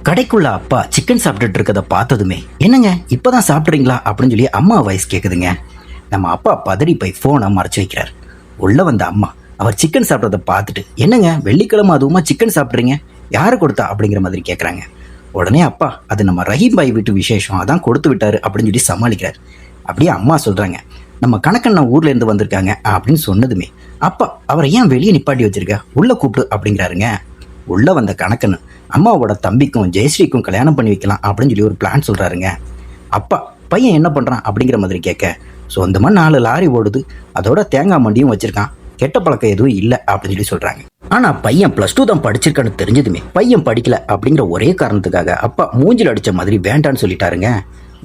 கடைக்குள்ள அப்பா சிக்கன் சாப்பிட்டுட்டு இருக்கதை பார்த்ததுமே, என்னங்க இப்பதான் சாப்பிட்றீங்களா அப்படின்னு சொல்லி அம்மா வாய்ஸ் கேட்குதுங்க. நம்ம அப்பா பதறி போய் ஃபோனை மறைச்சு வைக்கிறார். உள்ள வந்த அம்மா அவர் சிக்கன் சாப்பிட்றத பார்த்துட்டு, என்னங்க வெள்ளிக்கிழமை அதுவுமா சிக்கன் சாப்பிட்றீங்க, யாரு கொடுத்தா அப்படிங்கிற மாதிரி கேட்குறாங்க. உடனே அப்பா, அது நம்ம ரஹீம் பாய் வீட்டு விசேஷம், அதான் கொடுத்து விட்டாரு அப்படின்னு சொல்லி சமாளிக்கிறார். அப்படியே அம்மா சொல்றாங்க, நம்ம கணக்கண்ணா ஊர்ல இருந்து வந்திருக்காங்க அப்படின்னு சொன்னதுமே, அப்பா அவரை ஏன் வெளியே நிப்பாட்டி வச்சிருக்க, உள்ள கூப்பிடு அப்படிங்கிறாருங்க. உள்ள வந்த கணக்கண்ணு அம்மாவோட தம்பிக்கும் ஜெயஸ்ரீக்கும் கல்யாணம் பண்ணி வைக்கலாம் அப்படின்னு சொல்லி ஒரு பிளான் சொல்றாருங்க. அப்பா பையன் என்ன பண்றான் அப்படிங்கிற மாதிரி கேட்க, சொந்தமா 4 லாரி ஓடுது, அதோட தேங்காய் மண்டியும் வச்சிருக்கான், கெட்ட பழக்கம் எதுவும் இல்லை அப்படின்னு சொல்லி சொல்றாங்க. ஆனா பையன் +2 தான் படிச்சிருக்கான்னு தெரிஞ்சதுமே பையன் படிக்கல அப்படிங்கிற ஒரே காரணத்துக்காக அப்பா மூஞ்சில் அடிச்ச மாதிரி வேண்டான்னு சொல்லிட்டாருங்க.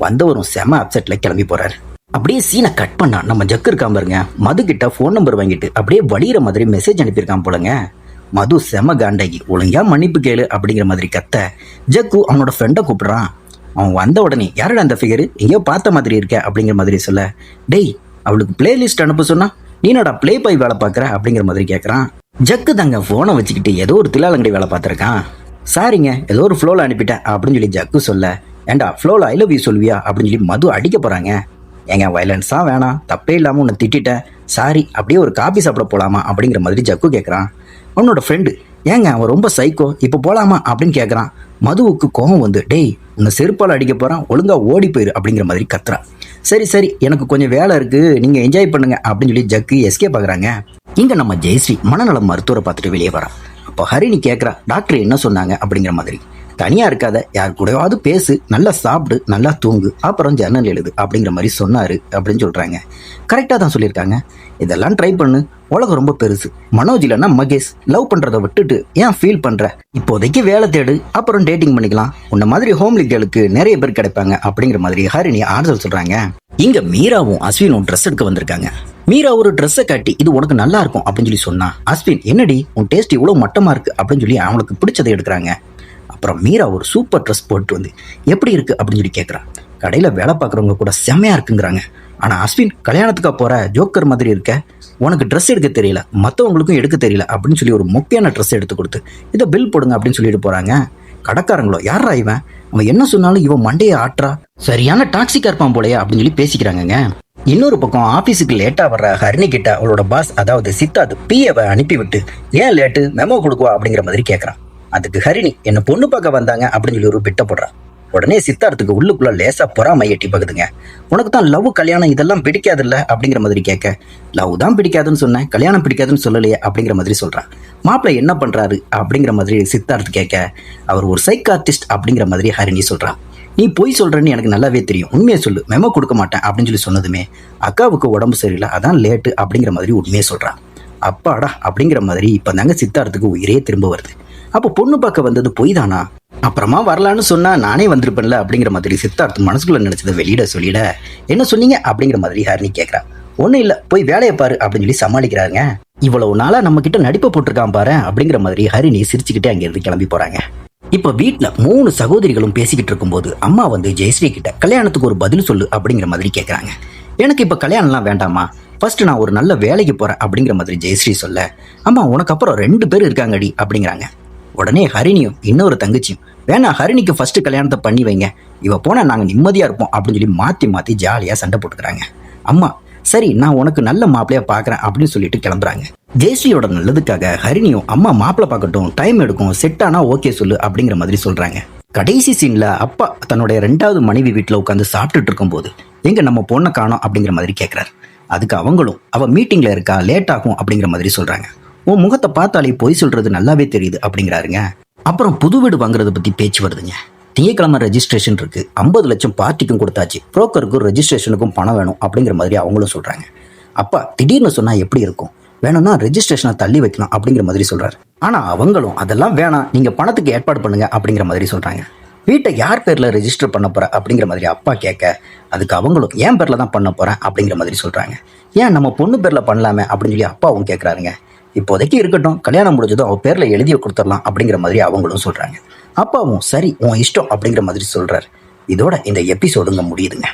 வந்தவரும் செம அப்செட்ல கிளம்பி போறாரு. அப்படியே சீனை கட் பண்ணா நம்ம ஜக்கு இருக்கான் பாருங்க, மது கிட்ட ஃபோன் நம்பர் வாங்கிட்டு அப்படியே வழியிற மாதிரி மெசேஜ் அனுப்பியிருக்கான் போலங்க. மது செம காண்டாகி ஒழுங்கா மன்னிப்பு கேளு அப்படிங்கிற மாதிரி கத்த, ஜக்கு அவனோட ஃப்ரெண்டை கூப்பிடுறான். அவன் வந்த உடனே, யாரோட அந்த ஃபிகர், எங்கேயோ பார்த்த மாதிரி இருக்க அப்படிங்கிற மாதிரி சொல்ல, டேய் அவளுக்கு பிளேலிஸ்ட் அனுப்ப சொன்னா நீனோட ப்ளே பாய் வேலை பார்க்குற அப்படிங்கிற மாதிரி கேட்குறான். ஜக்கு தாங்க ஃபோனை வச்சுக்கிட்டு ஏதோ ஒரு தில்லாலங்கடி வேலை பார்த்துருக்கான். சாரிங்க ஏதோ ஒரு ஃப்ளோவில் அனுப்பிட்டேன் அப்படின்னு சொல்லி ஜக்கு சொல்ல, ஏண்டா ஃப்ளோவில் ஐ லவ் யூ சொல்வியா அப்படின்னு சொல்லி மது அடிக்க போகிறாங்க. ஏங்க வயலன்ஸாக வேணாம், தப்பே இல்லாமல் உன்னை திட்டேன், சாரி, அப்படியே ஒரு காபி சாப்பிட போகலாமா அப்படிங்கிற மாதிரி ஜக்கு கேட்குறான். அவனோட ஃப்ரெண்டு, ஏங்க அவன் ரொம்ப சைக்கோ, இப்போ போகலாமா அப்படின்னு கேட்குறான். மதுவுக்கு கோபம் வந்து, டேய் உன்னை செருப்பால் அடிக்க போகிறான், ஒழுங்காக ஓடி போயிரு அப்படிங்கிற மாதிரி கத்துறான். சரி சரி எனக்கு கொஞ்சம் வேலை இருக்குது, நீங்கள் என்ஜாய் பண்ணுங்க அப்படின்னு சொல்லி ஜக்கு எஸ்கேப் ஆகுறாங்க. இங்கே நம்ம ஜெயஸ்ரீ மனநலம் மருத்துவரை பார்த்துட்டு வெளியே வரான். அப்போ ஹரிணி கேட்குறா, டாக்டர் என்ன சொன்னாங்க அப்படிங்கிற மாதிரி. தனியாக இருக்காத, யார் கூடயாவது பேசு, நல்லா சாப்பிடு, நல்லா தூங்கு, அப்புறம் ஜர்னல் எழுது அப்படிங்கிற மாதிரி சொன்னார் அப்படின்னு சொல்கிறாங்க. கரெக்டாக தான் சொல்லியிருக்காங்க. இதெல்லாம் ட்ரை பண்ணு, உலகம் ரொம்ப பெருசு, மனோஜ் இல்லைன்னா மகேஷ், லவ் பண்ணுறதை விட்டுட்டு ஏன் ஃபீல் பண்ணுற, இப்போதைக்கு வேலை தேடு, அப்புறம் டேட்டிங் பண்ணிக்கலாம், உன்ன மாதிரி ஹோம்லி கேர்ளுக்கு நிறைய பேர் கிடைப்பாங்க அப்படிங்கிற மாதிரி ஹரிணி ஆறுதல் சொல்கிறாங்க. இங்கே மீராவும் அஸ்வினும் ட்ரெஸ் எடுக்க வந்திருக்காங்க. மீரா ஒரு ட்ரெஸ்ஸை காட்டி, இது உனக்கு நல்லா இருக்கும் அப்படின்னு சொல்லி சொன்னா, அஸ்வின் என்னடி உன் டேஸ்ட் இவ்வளோ மட்டமாக இருக்குது அப்படின்னு சொல்லி அவங்களுக்கு பிடிச்சதை எடுக்கிறாங்க. அப்புறம் மீரா ஒரு சூப்பர் ட்ரெஸ் போட்டு வந்து, எப்படி இருக்குது அப்படின்னு சொல்லி கேட்குறான். கடையில் வேலை பார்க்குறவங்க கூட செம்மையாக இருக்குங்கிறாங்க. ஆனால் அஸ்வின், கல்யாணத்துக்காக போகிற ஜோக்கர் மாதிரி இருக்க, உனக்கு ட்ரெஸ் எடுக்க தெரியல, மற்றவங்களுக்கும் எடுக்க தெரியல அப்படின்னு சொல்லி ஒரு மொக்கையான ட்ரெஸ் எடுத்து கொடுத்து, இதை பில் போடுங்க அப்படின்னு சொல்லிட்டு போகிறாங்க. கடைக்காரங்களோ, யாரா இவன், அவன் என்ன சொன்னாலும் இவன் மண்டையை ஆட்டுறா, சரியான டாக்ஸிக்கா இருப்பான் போலையா அப்படின்னு சொல்லி பேசிக்கிறாங்க. இன்னொரு பக்கம் ஆஃபீஸுக்கு லேட்டாக வர்ற ஹரிணி கிட்ட அவளோட பாஸ், அதாவது சித்தார்த் பிஏவை அனுப்பிவிட்டு, ஏன் லேட்டு, மெமோ கொடுக்குவா அப்படிங்கிற மாதிரி கேட்குறான். அதுக்கு ஹரிணி, என்ன பொண்ணு பார்க்க வந்தாங்க அப்படின்னு சொல்லி ஒரு பிட்ட போடுறான். உடனே சித்தார்த்துக்கு உள்ளுக்குள்ள லேசா பொறாமை எட்டி பகுதுங்க. உனக்கு தான் லவ் கல்யாணம் இதெல்லாம் பிடிக்காதுல்ல அப்படிங்கிற மாதிரி கேட்க, லவ் தான் பிடிக்காதுன்னு சொன்னேன், கல்யாணம் பிடிக்காதுன்னு சொல்லலையே அப்படிங்கிற மாதிரி சொல்றான். மாப்பிள்ளை என்ன பண்றாரு அப்படிங்கிற மாதிரி சித்தார்த் கேட்க, அவர் ஒரு சைக்கார்டிஸ்ட் அப்படிங்கிற மாதிரி ஹரிணி சொல்றான். நீ பொய் சொல்றேன்னு எனக்கு நல்லாவே தெரியும், உண்மையை சொல்லு, மெமோ கொடுக்க மாட்டேன் அப்படின்னு சொல்லி சொன்னதுமே, அக்காவுக்கு உடம்பு சரியில்லை அதான் லேட்டு அப்படிங்கிற மாதிரி உண்மையை சொல்றான். அப்பாடா அப்படிங்கிற மாதிரி இப்போ தாங்க சித்தார்த்துக்கு உயிரே திரும்ப வருது. அப்போ பொண்ணு பார்க்க வந்தது பொய் தானா, அப்புறமா வரலான்னு சொன்னா நானே வந்திருப்பேன்ல அப்படிங்கிற மாதிரி சித்தார்த் மனசுக்குள்ள நினைச்சதை வெளியிட சொல்லிட, என்ன சொன்னீங்க அப்படிங்கிற மாதிரி ஹரிணி கேட்குறா. ஒன்றும் இல்லை, போய் வேலையை பாரு அப்படின்னு சொல்லி சமாளிக்கிறாங்க. இவ்வளவு நாளா நம்ம கிட்ட நடிப்பை போட்டிருக்கான் பாரு அப்படிங்கிற மாதிரி ஹரிணி சிரிச்சுக்கிட்டே அங்கிருந்து கிளம்பி போறாங்க. இப்போ வீட்டில் 3 சகோதரிகளும் பேசிக்கிட்டு இருக்கும்போது அம்மா வந்து ஜெயஸ்ரீ கிட்ட, கல்யாணத்துக்கு ஒரு பதில் சொல்லு அப்படிங்கிற மாதிரி கேட்குறாங்க. எனக்கு இப்போ கல்யாணம்லாம் வேண்டாமா, ஃபர்ஸ்ட் நான் ஒரு நல்ல வேலைக்கு போறேன் அப்படிங்கிற மாதிரி ஜெயஸ்ரீ சொல்ல, அம்மா உனக்கு அப்புறம் 2 பேர் இருக்காங்கடி அப்படிங்கிறாங்க. உடனே ஹரிணியும் இன்னொரு தங்கச்சியும், வேணா ஹரிணிக்கு ஃபர்ஸ்ட் கல்யாணத்தை பண்ணி வைங்க, இவ போனால் நாங்கள் நிம்மதியாக இருப்போம் அப்படின்னு சொல்லி மாற்றி மாற்றி ஜாலியாக சண்டை போட்டுக்கிறாங்க. அம்மா சரி நான் உனக்கு நல்ல மாப்பிள்ளையா பார்க்குறேன் அப்படின்னு சொல்லிட்டு கிளம்புறாங்க. ஜெயஸ்ரீயோட நல்லதுக்காக ஹரிணியும், அம்மா மாப்பிள்ளை பார்க்கட்டும், டைம் எடுக்கும், செட் ஆனால் ஓகே சொல்லு அப்படிங்கிற மாதிரி சொல்கிறாங்க. கடைசி சீனில் அப்பா தன்னுடைய 2வது மனைவி வீட்டில் உட்காந்து சாப்பிட்டுட்டு இருக்கும்போது, எங்கே நம்ம பொண்ணை காணோம் அப்படிங்கிற மாதிரி கேட்குறாரு. அதுக்கு அவங்களும், அவள் மீட்டிங்கில் இருக்கா, லேட் ஆகும் அப்படிங்கிற மாதிரி சொல்கிறாங்க. உன் முகத்தை பார்த்தாலே பொய் சொல்கிறது நல்லாவே தெரியுது அப்படிங்கிறாருங்க. அப்புறம் புது வீடு வாங்குறத பற்றி பேச்சு வருதுங்க. திங்கக்கிழமை ரெஜிஸ்ட்ரேஷன் இருக்குது, 50 லட்சம் பார்ட்டிக்கும் கொடுத்தாச்சு, புரோக்கருக்கும் ரெஜிஸ்ட்ரேஷனுக்கும் பணம் வேணும் அப்படிங்கிற மாதிரி அவங்களும் சொல்கிறாங்க. அப்பா திடீர்னு சொன்னால் எப்படி இருக்கும், வேணும்னா ரெஜிஸ்ட்ரேஷனை தள்ளி வைக்கலாம் அப்படிங்கிற மாதிரி சொல்கிறாரு. ஆனால் அவங்களும், அதெல்லாம் வேணாம், நீங்கள் பணத்துக்கு ஏற்பாடு பண்ணுங்க அப்படிங்கிற மாதிரி சொல்கிறாங்க. வீட்டை யார் பேரில் ரெஜிஸ்டர் பண்ண போகிற அப்படிங்கிற மாதிரி அப்பா கேட்க, அதுக்கு அவங்களும் என் பேரில் தான் பண்ண போகிறேன் அப்படிங்கிற மாதிரி சொல்கிறாங்க. ஏன் நம்ம பொண்ணு பேரில் பண்ணலாமே அப்படின்னு சொல்லி அப்பாவும் கேட்குறாருங்க. இப்போதைக்கு இருக்கட்டும், கல்யாணம் முடிஞ்சதும் அவள் பேரில் எழுதி கொடுத்துடலாம் அப்படிங்கிற மாதிரி அவங்களும் சொல்கிறாங்க. அப்பாவும் சரி உன் இஷ்டம் அப்படிங்கிற மாதிரி சொல்கிறார். இதோட இந்த எபிசோடுங்க முடியுதுங்க.